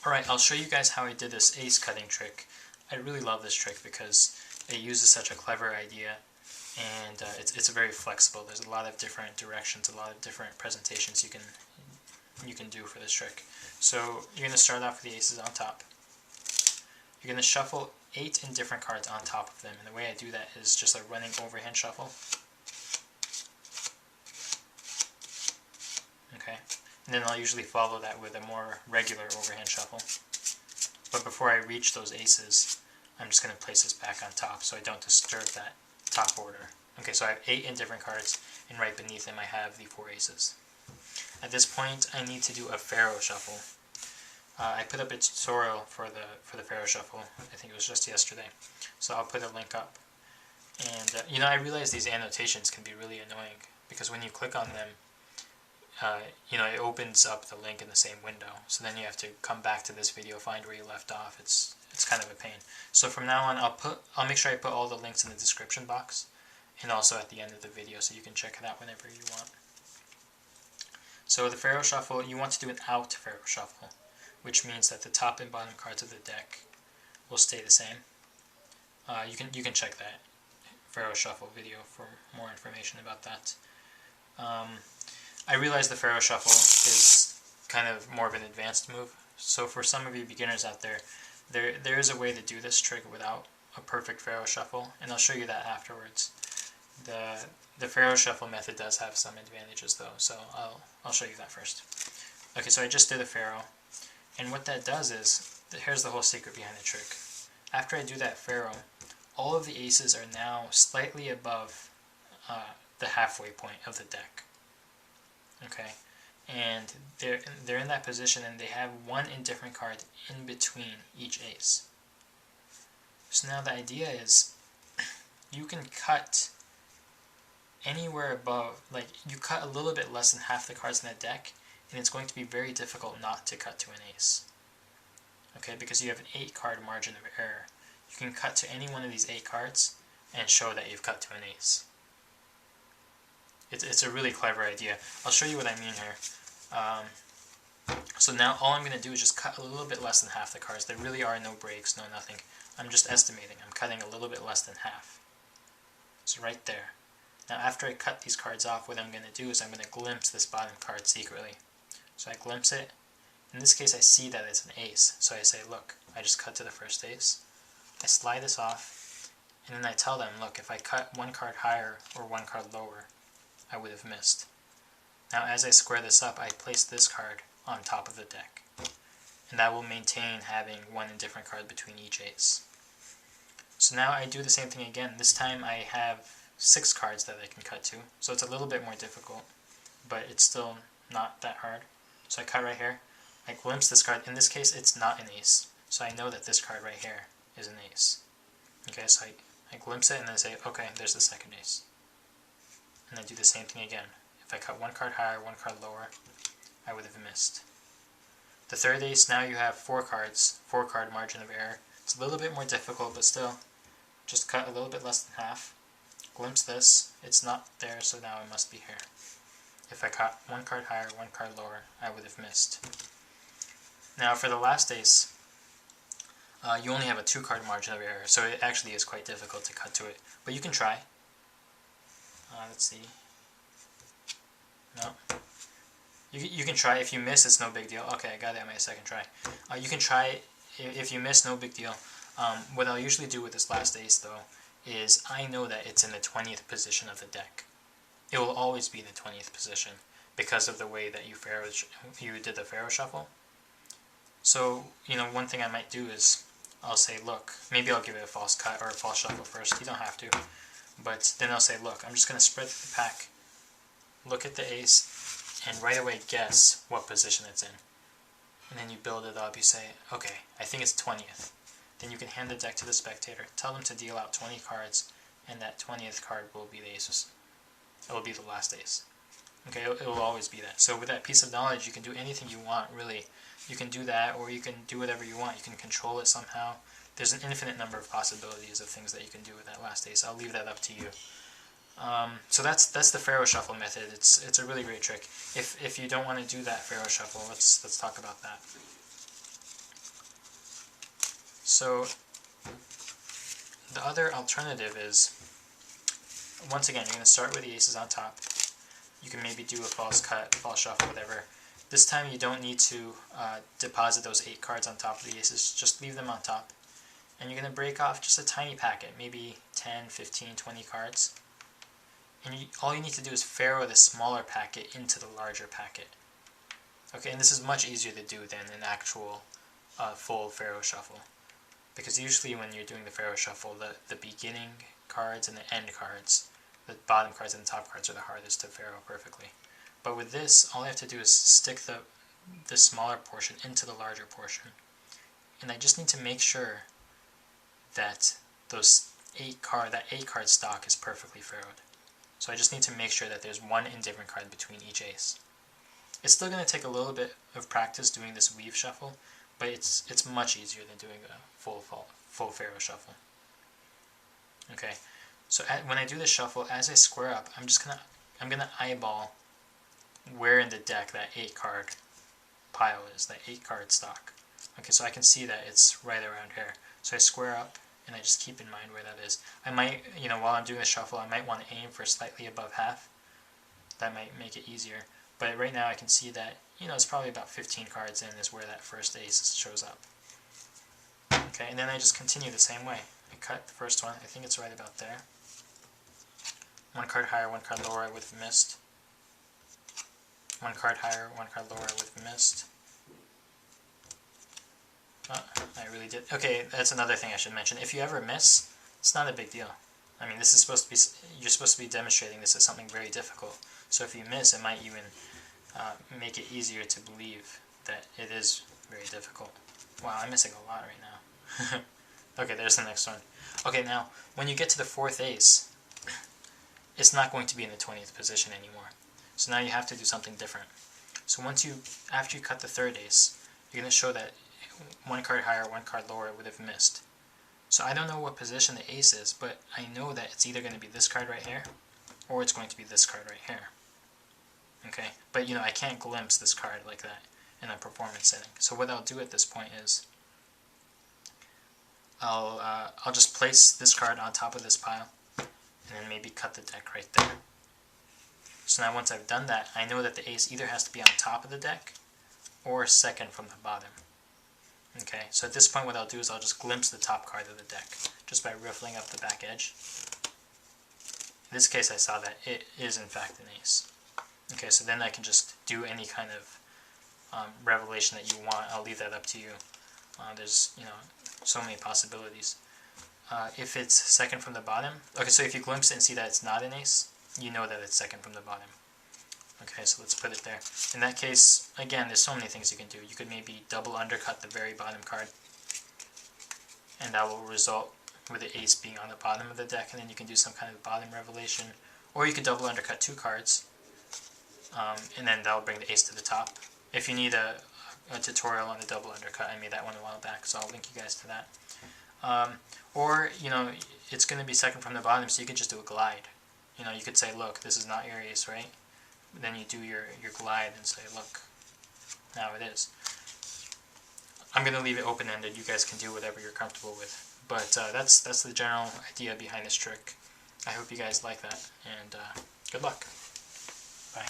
Alright, I'll show you guys how I did this ace cutting trick. I really love this trick because it uses such a clever idea, and it's very flexible. There's a lot of different directions, a lot of different presentations you can do for this trick. So you're going to start off with the aces on top. You're going to shuffle 8 indifferent cards on top of them, and the way I do that is just a running overhand shuffle. Okay, and then I'll usually follow that with a more regular overhand shuffle. But before I reach those aces, I'm just going to place this back on top so I don't disturb that top order. Okay, so I have 8 indifferent cards, and right beneath them I have the 4 aces. At this point, I need to do a Pharaoh shuffle. I put up a tutorial for the Pharaoh shuffle. I think it was just yesterday, so I'll put a link up. And I realize these annotations can be really annoying because when you click on them, it opens up the link in the same window. So then you have to come back to this video, find where you left off. It's kind of a pain. So from now on, I'll make sure I put all the links in the description box, and also at the end of the video, so you can check it out whenever you want. So the Pharaoh shuffle, you want to do an out Pharaoh shuffle, which means that the top and bottom cards of the deck will stay the same. You can check that Pharaoh shuffle video for more information about that. I realize the Pharaoh shuffle is kind of more of an advanced move, so for some of you beginners out there, there is a way to do this trick without a perfect Pharaoh shuffle, and I'll show you that afterwards. The Pharaoh shuffle method does have some advantages though, so I'll show you that first. Okay, so I just did a Pharaoh, and what that does is, here's the whole secret behind the trick. After I do that Pharaoh, all of the aces are now slightly above the halfway point of the deck. Okay, and they're in that position, and they have one indifferent card in between each ace. So now the idea is, you can cut anywhere above, like you cut a little bit less than half the cards in the deck, and it's going to be very difficult not to cut to an ace. Okay, because you have an 8 card margin of error. You can cut to any one of these 8 cards and show that you've cut to an ace. It's a really clever idea. I'll show you what I mean here. So now all I'm going to do is just cut a little bit less than half the cards. There really are no breaks, no nothing. I'm just estimating. I'm cutting a little bit less than half. So right there. Now after I cut these cards off, what I'm going to do is I'm going to glimpse this bottom card secretly. So I glimpse it. In this case I see that it's an ace. So I say, look, I just cut to the first ace. I slide this off, and then I tell them, look, if I cut 1 card higher or 1 card lower, I would have missed. Now as I square this up, I place this card on top of the deck, and that will maintain having 1 indifferent card between each ace. So now I do the same thing again. This time I have 6 cards that I can cut to, so it's a little bit more difficult, but it's still not that hard. So I cut right here, I glimpse this card. In this case it's not an ace, so I know that this card right here is an ace. Okay, so I glimpse it and then say, okay, there's the second ace. And I do the same thing again. If I cut 1 card higher, 1 card lower, I would have missed. The third ace, now you have 4 cards, 4 card margin of error. It's a little bit more difficult, but still, just cut a little bit less than half. Glimpse this, it's not there, so now it must be here. If I cut 1 card higher, 1 card lower, I would have missed. Now for the last ace, you only have a 2 card margin of error, so it actually is quite difficult to cut to it. But you can try. Let's see. No. You can try. If you miss, it's no big deal. Okay, I got it on my second try. You can try. If you miss, no big deal. What I'll usually do with this last ace, though, is I know that it's in the 20th position of the deck. It will always be in the 20th position because of the way that you did the Pharaoh shuffle. So, one thing I might do is I'll say, look, maybe I'll give it a false cut or a false shuffle first. You don't have to. But then I'll say, look, I'm just going to spread the pack, look at the ace, and right away guess what position it's in. And then you build it up. You say, okay, I think it's 20th. Then you can hand the deck to the spectator, tell them to deal out 20 cards, and that 20th card will be the aces. It will be the last ace. Okay, it will always be that. So with that piece of knowledge, you can do anything you want, really. You can do that, or you can do whatever you want. You can control it somehow. There's an infinite number of possibilities of things that you can do with that last ace. I'll leave that up to you. So that's the Pharaoh shuffle method. It's a really great trick. If you don't want to do that Pharaoh shuffle, let's talk about that. So the other alternative is, once again, you're going to start with the aces on top. You can maybe do a false cut, false shuffle, whatever. This time you don't need to deposit those 8 cards on top of the aces, just leave them on top. And you're going to break off just a tiny packet, maybe 10, 15, 20 cards. And all you need to do is faro the smaller packet into the larger packet. Okay, and this is much easier to do than an actual full faro shuffle. Because usually when you're doing the faro shuffle, the beginning cards and the end cards, the bottom cards and the top cards are the hardest to faro perfectly. But with this, all I have to do is stick the smaller portion into the larger portion. And I just need to make sure that that 8 card stock is perfectly farrowed. So I just need to make sure that there's one indifferent card between each ace. It's still going to take a little bit of practice doing this weave shuffle, but it's much easier than doing a full faro shuffle. Okay, so when I do the shuffle, as I square up, I'm gonna eyeball where in the deck that 8 card pile is, that 8 card stock. Okay, so I can see that it's right around here. So I square up and I just keep in mind where that is. I might, while I'm doing the shuffle, I might want to aim for slightly above half. That might make it easier. But right now I can see that, it's probably about 15 cards in is where that first ace shows up. Okay, and then I just continue the same way. I cut the first one, I think it's right about there. 1 card higher, 1 card lower, I would have missed. 1 card higher, 1 card lower, I would have missed. Oh, I really did. Okay, that's another thing I should mention. If you ever miss, it's not a big deal. I mean, this is supposed to be, you're supposed to be demonstrating this as something very difficult. So if you miss, it might even make it easier to believe that it is very difficult. Wow, I'm missing a lot right now. Okay, there's the next one. Okay, now, when you get to the 4th ace, it's not going to be in the 20th position anymore. So now you have to do something different. So after you cut the 3rd ace, you're going to show that 1 card higher, 1 card lower would have missed. So I don't know what position the ace is, but I know that it's either going to be this card right here, or it's going to be this card right here. Okay, but I can't glimpse this card like that in a performance setting. So what I'll do at this point is I'll just place this card on top of this pile, and then maybe cut the deck right there. So now once I've done that, I know that the ace either has to be on top of the deck or second from the bottom. Okay, so at this point what I'll do is I'll just glimpse the top card of the deck just by riffling up the back edge. In this case I saw that it is in fact an ace. Okay, so then I can just do any kind of revelation that you want. I'll leave that up to you. There's so many possibilities. If it's second from the bottom, okay, so if you glimpse it and see that it's not an ace, you know that it's second from the bottom. Okay, so let's put it there. In that case, again, there's so many things you can do. You could maybe double undercut the very bottom card, and that will result with the ace being on the bottom of the deck, and then you can do some kind of bottom revelation. Or you could double undercut 2 cards, and then that'll bring the ace to the top. If you need a tutorial on the double undercut, I made that one a while back, so I'll link you guys to that. Or, it's going to be second from the bottom, so you could just do a glide. You could say, look, this is not your ace, right? Then you do your glide and say, look, now it is. I'm going to leave it open-ended. You guys can do whatever you're comfortable with. But that's the general idea behind this trick. I hope you guys like that, and good luck. Bye.